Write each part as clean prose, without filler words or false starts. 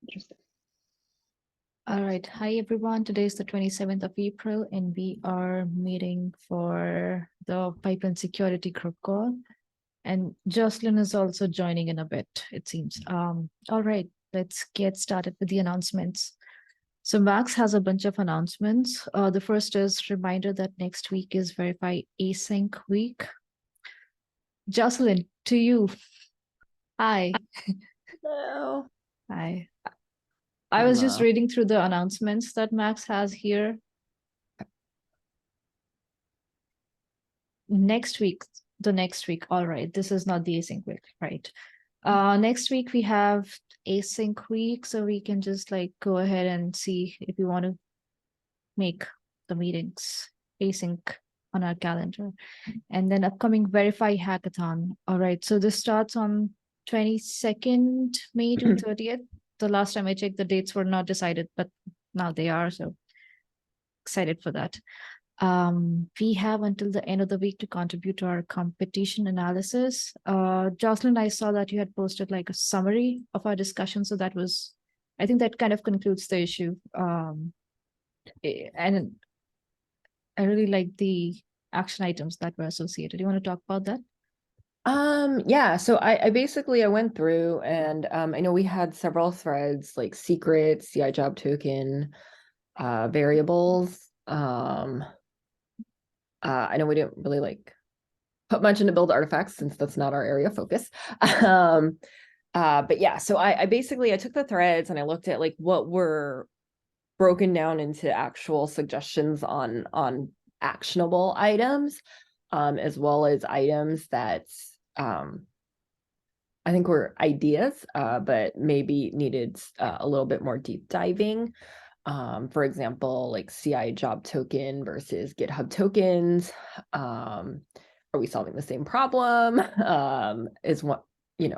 Interesting. All right. Hi, everyone. Today is the 27th of April, and we are meeting for the pipeline security group call. And Jocelyn is also joining in a bit, it seems. All right, let's get started with the announcements. So Max has a bunch of announcements. The first is reminder that next week is Verify Async week. Jocelyn, to you. Hi. Hello. Hi. I was just reading through the announcements that Max has here. Next week, the next week. All right. This is not the async week, right? Next week we have async week, so we can just like go ahead and see if we want to make the meetings async on our calendar. And then upcoming Verify Hackathon. All right. So this starts on 22nd May to 30th. The last time I checked, the dates were not decided, but now they are. So excited for that. We have until the end of the week to contribute to our competition analysis. Jocelyn, I saw that you had posted like a summary of our discussion. So that was, I think that kind of concludes the issue. And I really like the action items that were associated. You want to talk about that? Yeah, so I basically I went through and I know we had several threads like secrets, CI job token, variables. I know we didn't really like put much into build artifacts since that's not our area of focus. But yeah, so I basically I took the threads and I looked at like what were broken down into actual suggestions on actionable items, as well as items that I think were ideas, but maybe needed a little bit more deep diving. For example, like CI job token versus GitHub tokens. Are we solving the same problem? Is what,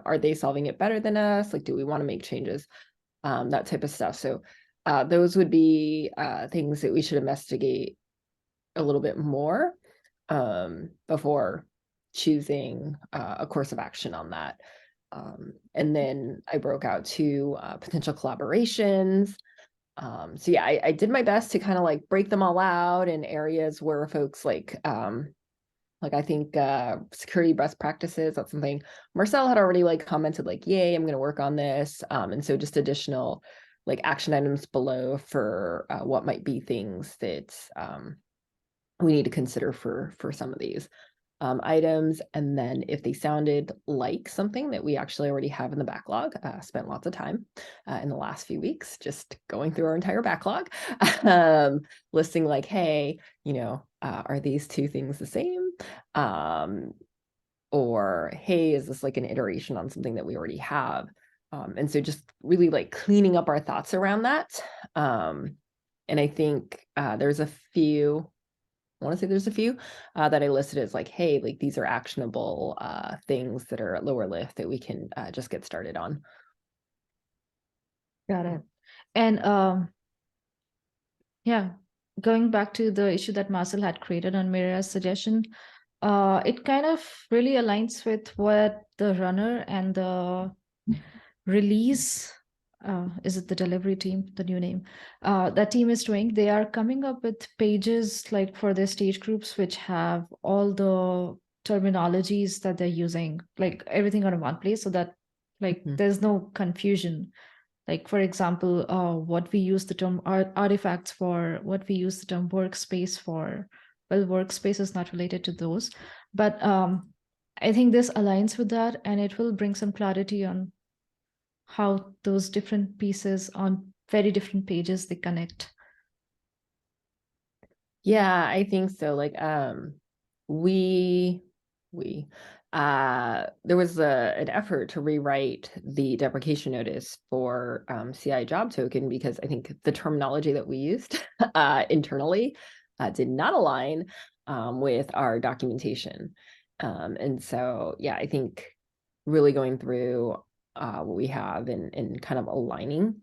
are they solving it better than us? Like, do we want to make changes? That type of stuff. So those would be things that we should investigate a little bit more before choosing a course of action on that. And then I broke out to potential collaborations. So yeah, I did my best to kind of like break them all out in areas where folks like I think security best practices, that's something Marcel had already like commented like, yay, I'm going to work on this. And so just additional like action items below for what might be things that we need to consider for some of these items. And then if they sounded like something that we actually already have in the backlog, spent lots of time in the last few weeks just going through our entire backlog, listing like, hey, are these two things the same? Or hey, is this like an iteration on something that we already have? And so just really like cleaning up our thoughts around that. And I think there's a few that I listed as like, hey, like these are actionable things that are at lower lift that we can just get started on. Got it. And yeah, going back to the issue that Marcel had created on Mira's suggestion, it kind of really aligns with what the runner and the release, is it the delivery team, the new name, that team is doing. They are coming up with pages like for their stage groups, which have all the terminologies that they're using, like everything on one place, so that like there's no confusion. Like, for example, what we use the term artifacts for, what we use the term workspace for. Well, workspace is not related to those, but I think this aligns with that, and it will bring some clarity on how those different pieces on very different pages they connect. Yeah, I think so. Like, we there was an effort to rewrite the deprecation notice for CI job token because I think the terminology that we used internally did not align with our documentation. And so, yeah, I think really going through what we have and kind of aligning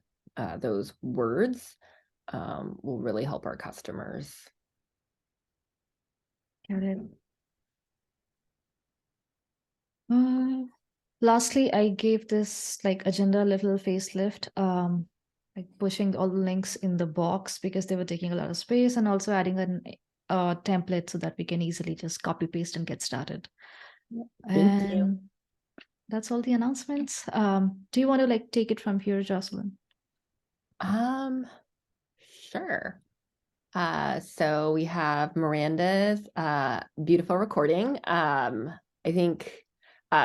those words will really help our customers. Got it. Lastly, I gave this like agenda a little facelift. like pushing all the links in the box because they were taking a lot of space, and also adding a template so that we can easily just copy paste and get started. Thank you. And that's all the announcements. Do you want to like take it from here, Jocelyn? Um, sure. So we have Miranda's beautiful recording. I think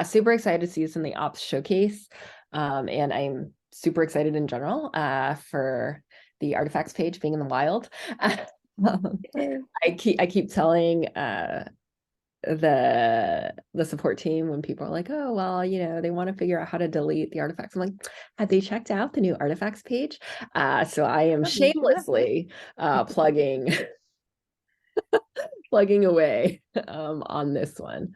super excited to see this in the ops showcase. And I'm super excited in general for the artifacts page being in the wild. I keep telling the support team when people are like, oh well, they want to figure out how to delete the artifacts. I'm like, have they checked out the new artifacts page? So I am shamelessly plugging plugging away on this one.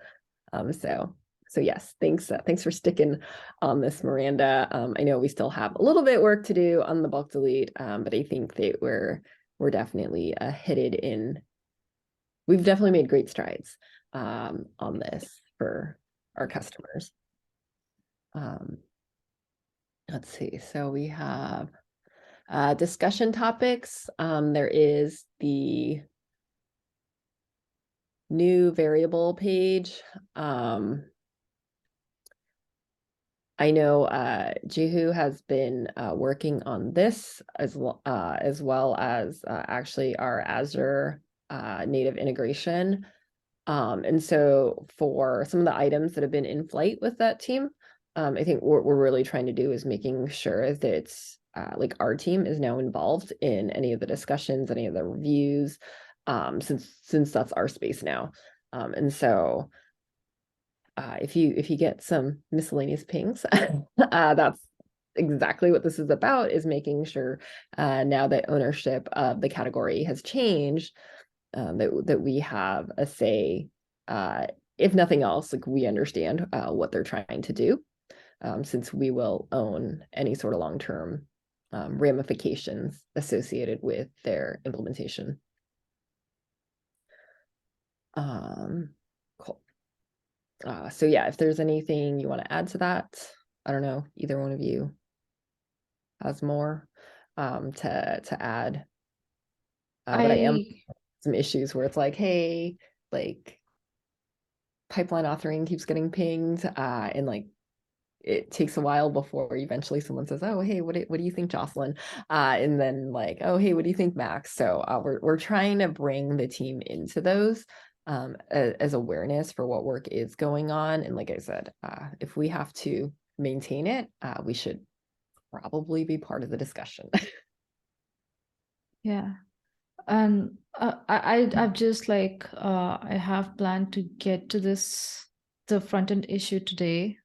So yes, thanks for sticking on this, Miranda. I know we still have a little bit work to do on the bulk delete, but I think that we're definitely headed in. We've definitely made great strides on this for our customers. Let's see. So we have discussion topics. There is the new variable page. I know Jihu has been working on this as well as actually our Azure native integration. And so for some of the items that have been in flight with that team, I think what we're really trying to do is making sure that it's like our team is now involved in any of the discussions, any of the reviews, since that's our space now. And so if you get some miscellaneous pings, that's exactly what this is about, is making sure now that ownership of the category has changed, that we have a say. If nothing else, like we understand what they're trying to do, since we will own any sort of long-term ramifications associated with their implementation. Cool. So yeah, if there's anything you want to add to that, I don't know, either one of you has more to add. But I am I some issues where it's like, hey, like pipeline authoring keeps getting pinged, and like it takes a while before eventually someone says, oh, hey, what do you think, Jocelyn? And then like, oh, hey, what do you think, Max? So we're trying to bring the team into those as awareness for what work is going on. And like I said, if we have to maintain it, we should probably be part of the discussion. Yeah. And I've just like I have planned to get to the front end issue today.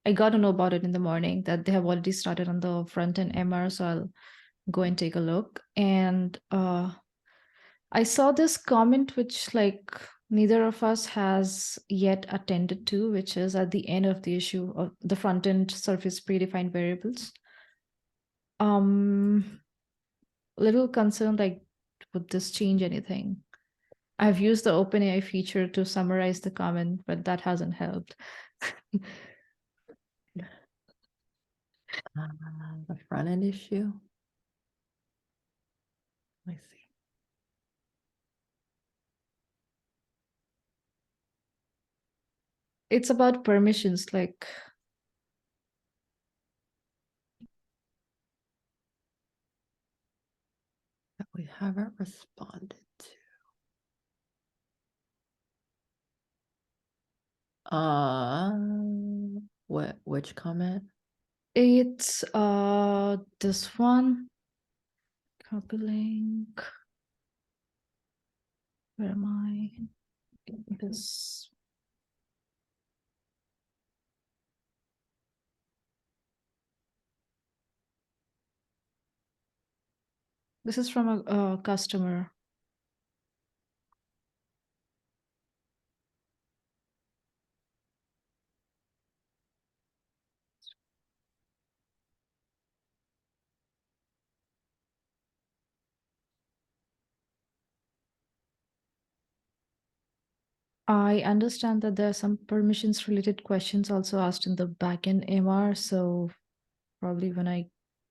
I got to know about it in the morning that they have already started on the front end MR, so I'll go and take a look. And I saw this comment which like neither of us has yet attended to, which is at the end of the issue of the front end surface predefined variables. Little concerned like, would this change anything? I've used the OpenAI feature to summarize the comment, but that hasn't helped. The front end issue. Let me see. It's about permissions, like That we haven't responded to. Which comment? it's this one. Copy link. Where am I? This. This is from a customer. I understand that there are some permissions related questions also asked in the backend MR. So probably when I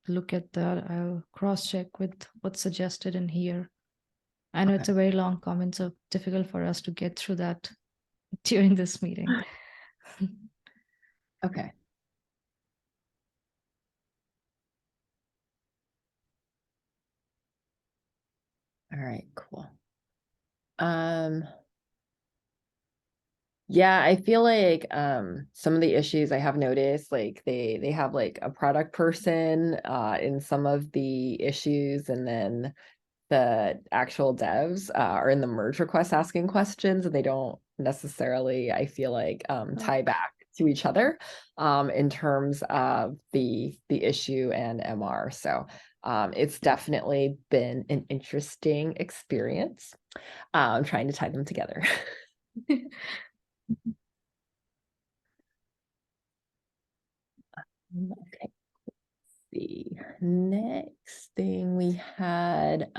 look at that. I'll cross check with what's suggested in here. I know it's Okay. a very long comment, so difficult for us to get through that during this meeting. Okay. All right, cool. Yeah, I feel like some of the issues I have noticed, like they have like a product person in some of the issues, and then the actual devs are in the merge request asking questions, and they don't necessarily, I feel like, tie back to each other in terms of the issue and MR. So it's definitely been an interesting experience trying to tie them together. Okay. The next thing we had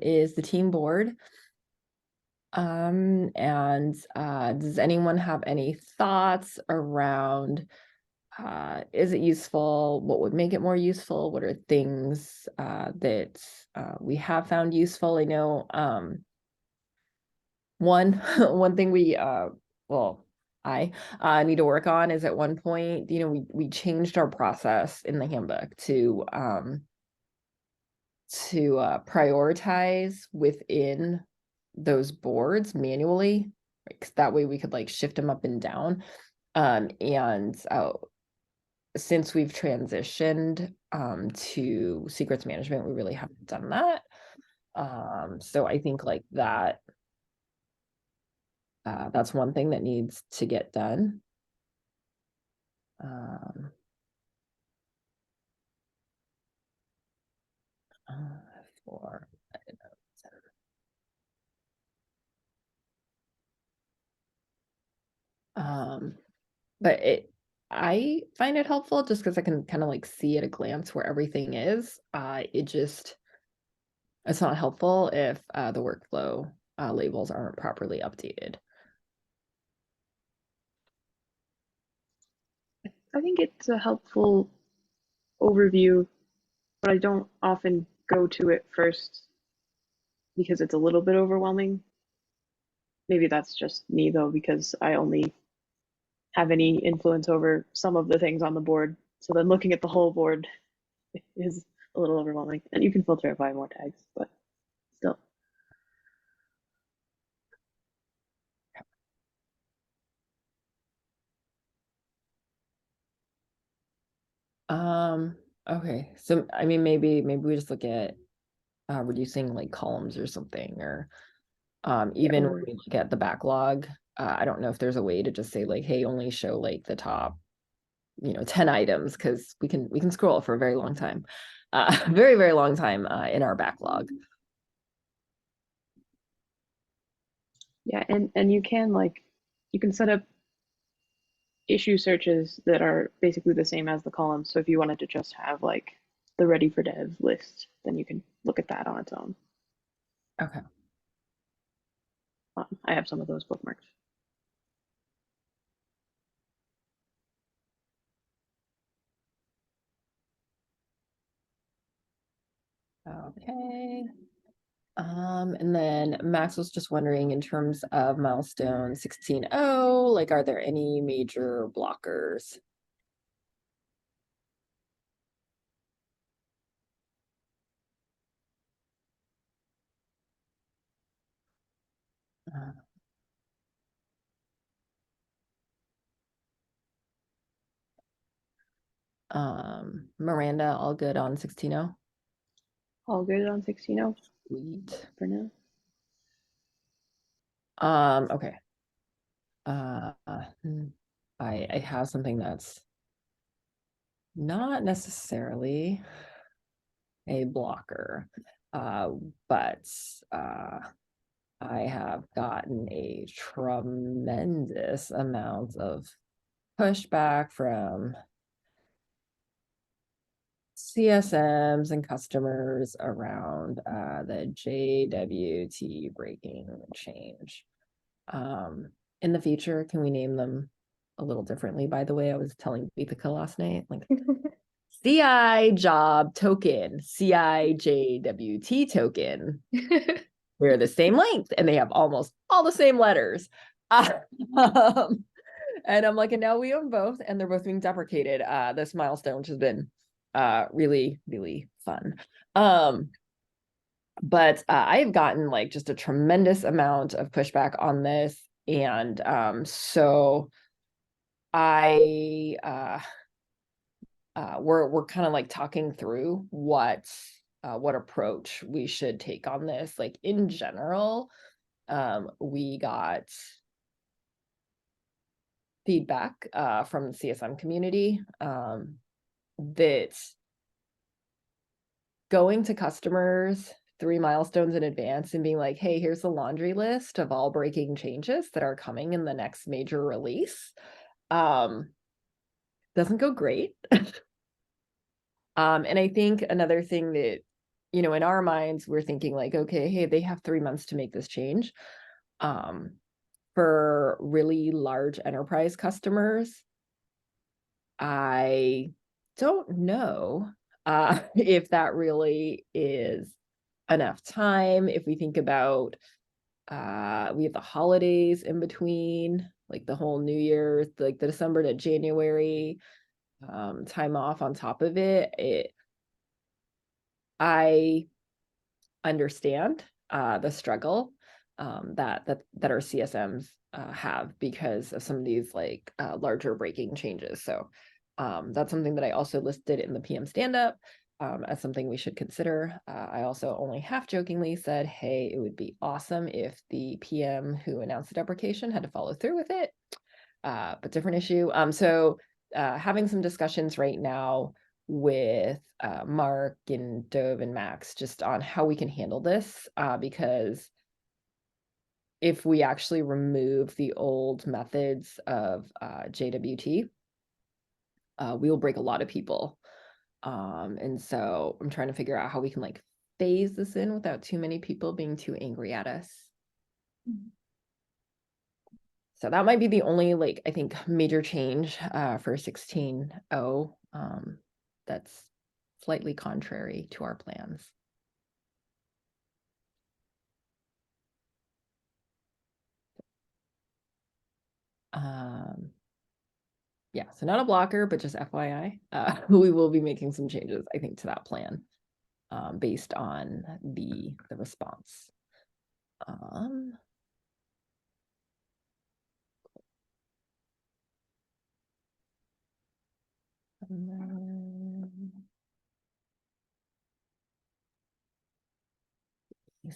is the team board. And does anyone have any thoughts around is it useful? What would make it more useful? What are things that we have found useful? I know one one thing we well I need to work on is at one point, we changed our process in the handbook to prioritize within those boards manually. Like, that way we could like shift them up and down. And since we've transitioned to secrets management, we really haven't done that. So I think like that that's one thing that needs to get done. Um, for um, but I find it helpful just because I can kind of like see at a glance where everything is. It's not helpful if the workflow labels aren't properly updated. I think it's a helpful overview, but I don't often go to it first because it's a little bit overwhelming. Maybe that's just me though, because I only have any influence over some of the things on the board. So then looking at the whole board is a little overwhelming. And you can filter it by more tags, but still. Okay, so I mean, maybe we just look at reducing like columns or something, or Yeah, even when or we look at the backlog. I don't know if there's a way to just say like, hey, only show like the top 10 items, because we can scroll for a very long time, very, very long time in our backlog. yeah, and you can you can set up issue searches that are basically the same as the columns. So if you wanted to just have like the ready for dev list, then you can look at that on its own. Okay. I have some of those bookmarked. Okay. And then Max was just wondering, in terms of milestone 16.0, like, are there any major blockers? Uh, Miranda, all good on 16.0? All good on 16.0 Sweet. for now. Okay. I have something that's not necessarily a blocker, but I have gotten a tremendous amount of pushback from CSMs and customers around the JWT breaking change. In the future, can we name them a little differently? By the way, I was telling Deepika last night, like CI job token, CIJWT token. They're the same length and they have almost all the same letters. And I'm like, and now we own both and they're both being deprecated. This milestone, which has been really, really fun. But I've gotten like just a tremendous amount of pushback on this. And so I we're kind of like talking through what approach we should take on this. Like in general, we got feedback from the CSM community that going to customers 3 milestones in advance and being like, hey, here's the laundry list of all breaking changes that are coming in the next major release doesn't go great. And I think another thing that, you know, in our minds, we're thinking like, okay, hey, they have 3 months to make this change. For really large enterprise customers, I don't know if that really is enough time. If we think about, we have the holidays in between, like the whole New Year's, like the December to January time off on top of it, I understand the struggle that our CSMs have because of some of these like larger breaking changes. So that's something that I also listed in the PM stand-up as something we should consider. I also only half jokingly said, hey, it would be awesome if the PM who announced the deprecation had to follow through with it, but different issue. So having some discussions right now with Mark and Dove and Max just on how we can handle this, because if we actually remove the old methods of JWT, we will break a lot of people. And so I'm trying to figure out how we can like phase this in without too many people being too angry at us. So that might be the only, like, I think major change for 16.0 that's slightly contrary to our plans. Yeah, so not a blocker, but just FYI, we will be making some changes, I think, to that plan based on the response.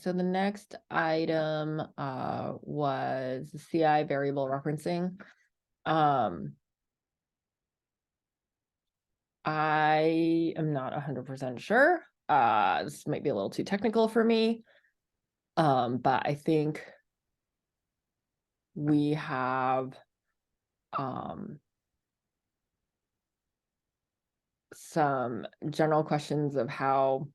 So the next item was the CI variable referencing. I am not 100% sure. This might be a little too technical for me. But I think we have some general questions of how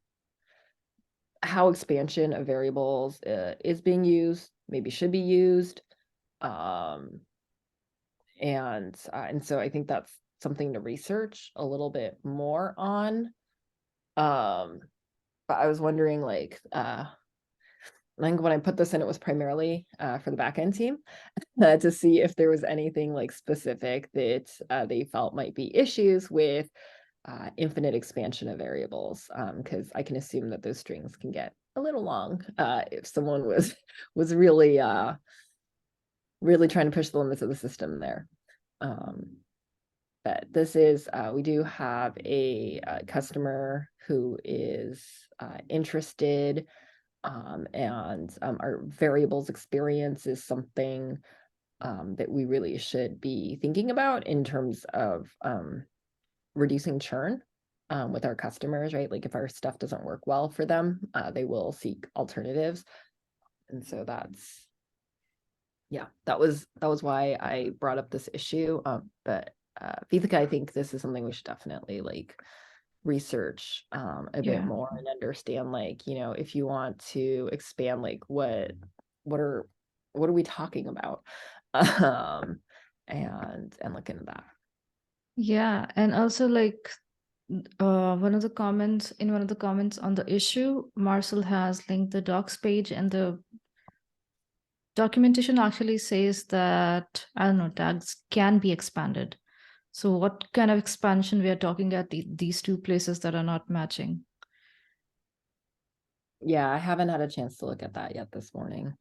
expansion of variables is being used, maybe should be used. And so I think that's something to research a little bit more on. But I was wondering, like, I think when I put this in, it was primarily for the backend team to see if there was anything like specific that they felt might be issues with infinite expansion of variables, because I can assume that those strings can get a little long if someone was really really trying to push the limits of the system there. But this is, we do have a customer who is interested, and our variables experience is something that we really should be thinking about in terms of reducing churn with our customers, right? Like if our stuff doesn't work well for them, they will seek alternatives. And so that's, yeah, that was why I brought up this issue. But Vithika, I think this is something we should definitely like research a bit more and understand, like, you know, if you want to expand, like what are we talking about? And look into that. Yeah, and also like one of the comments on the issue, Marcel has linked the docs page, and the documentation actually says that, I don't know, tags can be expanded. So what kind of expansion we are talking at these two places that are not matching? Yeah, I haven't had a chance to look at that yet this morning.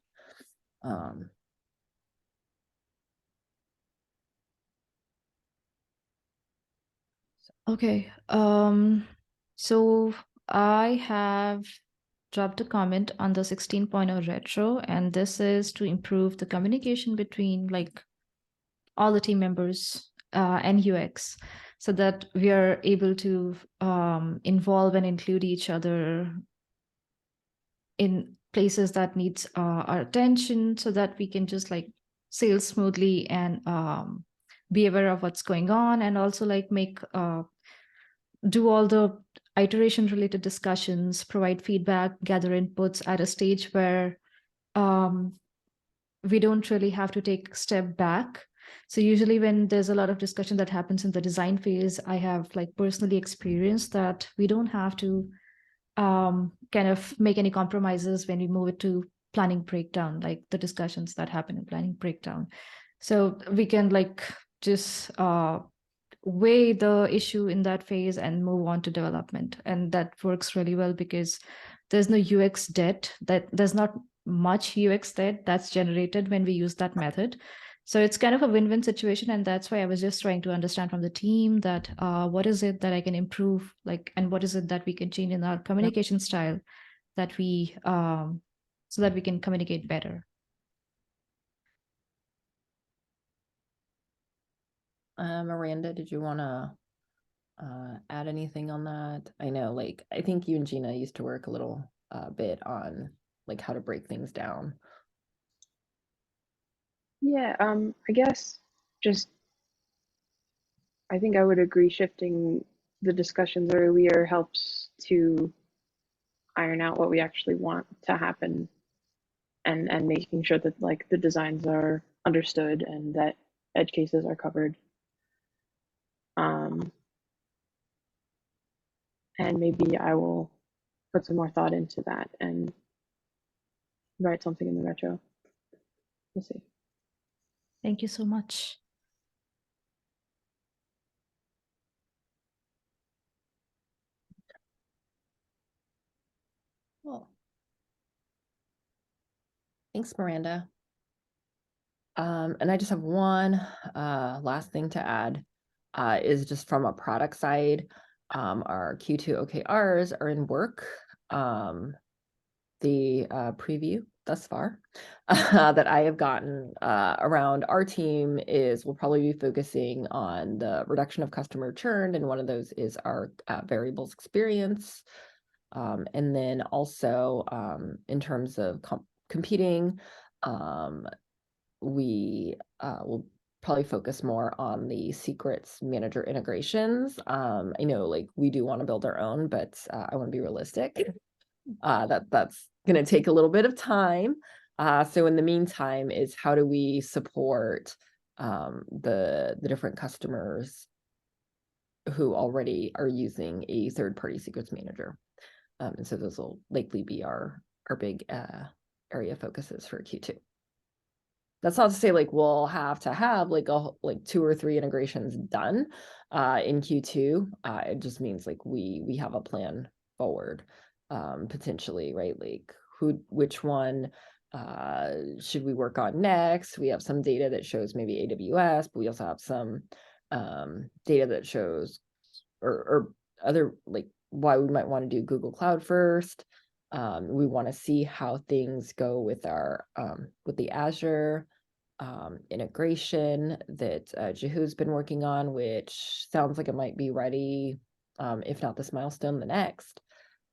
Okay. So I have dropped a comment on the 16.0 retro, and this is to improve the communication between like all the team members and UX, so that we are able to involve and include each other in places that needs our attention, so that we can just like sail smoothly and be aware of what's going on, and also like make do all the iteration related discussions, provide feedback, gather inputs at a stage where um, we don't really have to take a step back. So usually when there's a lot of discussion that happens in the design phase, I have like personally experienced that we don't have to kind of make any compromises when we move it to planning breakdown, like the discussions that happen in planning breakdown. So we can like just weigh the issue in that phase and move on to development. And that works really well because there's no UX debt, that there's not much UX debt that's generated when we use that method. So it's kind of a win-win situation. And that's why I was just trying to understand from the team that what is it that I can improve, like, and what is it that we can change in our communication style that we, so that we can communicate better. Miranda, did you want to add anything on that? I know, like, I think you and Gina used to work a little bit on like how to break things down. Yeah, I guess just I think I would agree shifting the discussions earlier helps to iron out what we actually want to happen, and making sure that like the designs are understood and that edge cases are covered. And maybe I will put some more thought into that and write something in the retro. We'll see. Thank you so much. Cool. Thanks, Miranda. And I just have one last thing to add is just from a product side. Our Q2 OKRs are in work. The preview thus far that I have gotten around our team is we'll probably be focusing on the reduction of customer churn, and one of those is our variables experience. And then also in terms of competing, we will probably focus more on the secrets manager integrations. I know like we do want to build our own, but I want to be realistic. That's going to take a little bit of time. So in the meantime is how do we support the different customers who already are using a third-party secrets manager. And so those will likely be our big area focuses for Q2. That's not to say like we'll have to have like 2 or 3 integrations done in Q2. It just means like we have a plan forward, potentially, right? Like which one should we work on next? We have some data that shows maybe AWS, but we also have some data that shows or other like why we might want to do Google Cloud first. We want to see how things go with our with the Azure integration that Jehu's been working on, which sounds like it might be ready, if not this milestone, the next.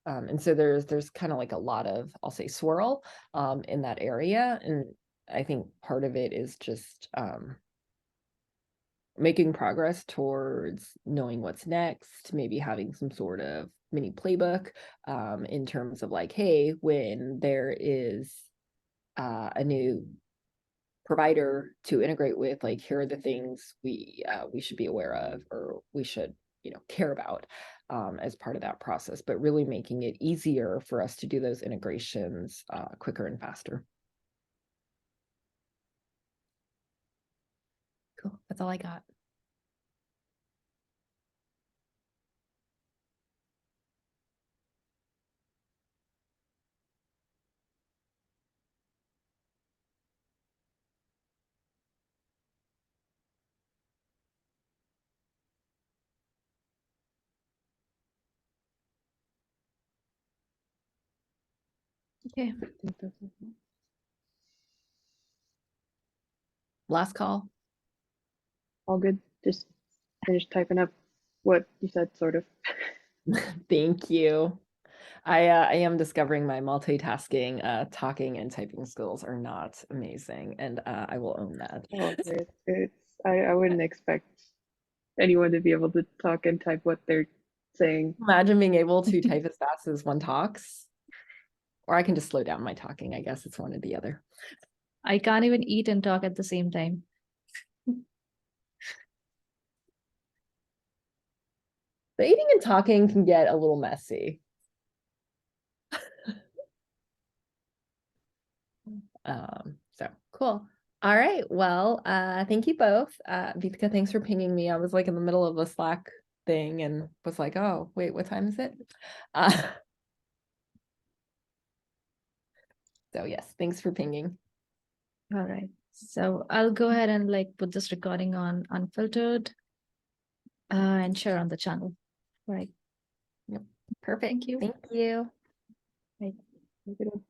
And so there's kind of like a lot of, I'll say, swirl in that area. And I think part of it is just making progress towards knowing what's next, maybe having some sort of mini playbook in terms of like, hey, when there is a new provider to integrate with, like here are the things we should be aware of or we should care about. as part of that process, but really making it easier for us to do those integrations quicker and faster. Cool. That's all I got. Okay. I think that's it. Last call. All good. Just finished typing up what you said, sort of. Thank you. I am discovering my multitasking, talking and typing skills are not amazing, and I will own that. Oh, I wouldn't expect anyone to be able to talk and type what they're saying. Imagine being able to type as fast as one talks, or I can just slow down my talking. I guess it's one or the other. I can't even eat and talk at the same time. The eating and talking can get a little messy. So cool. All right. Well, thank you both. Deepika, thanks for pinging me. I was like in the middle of a Slack thing and was like, oh, wait, what time is it? So yes, thanks for pinging. All right. So I'll go ahead and like put this recording on unfiltered and share on the channel. All right. Yep. Perfect. Thank you. Thank you. Right. Have a good one.